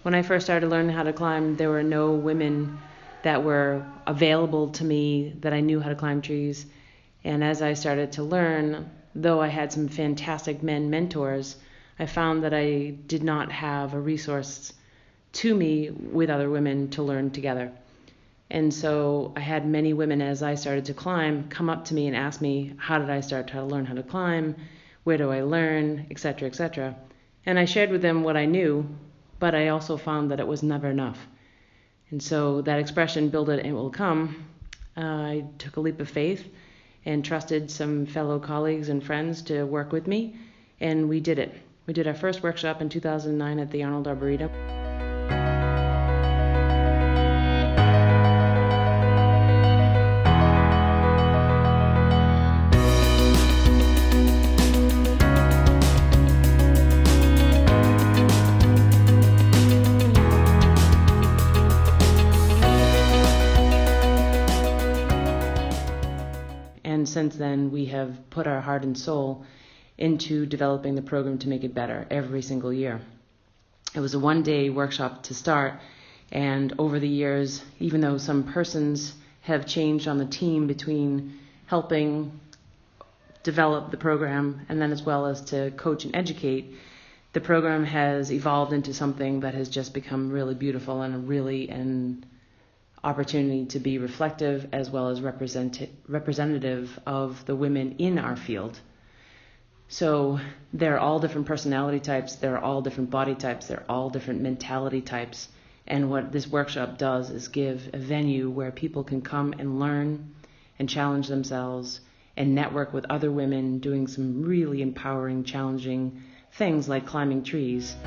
When I first started learning how to climb, there were no women that were available to me that I knew how to climb trees. And as I started to learn, though I had some fantastic men mentors, I found that I did not have a resource to me with other women to learn together. And so I had many women, as I started to climb, come up to me and ask me, how did I start to learn how to climb? Where do I learn? Etc., etc. And I shared with them what I knew, but I also found that it was never enough. And so that expression, build it and it will come, I took a leap of faith and trusted some fellow colleagues and friends to work with me, and we did it. We did our first workshop in 2009 at the Arnold Arboretum. And since then, we have put our heart and soul into developing the program to make it better every single year. It was a one-day workshop to start, and over the years, even though some persons have changed on the team between helping develop the program and then as well as to coach and educate, the program has evolved into something that has just become really beautiful and really an opportunity to be reflective as well as representative of the women in our field. So they're all different personality types, they're all different body types, they're all different mentality types. And what this workshop does is give a venue where people can come and learn and challenge themselves and network with other women doing some really empowering, challenging things like climbing trees.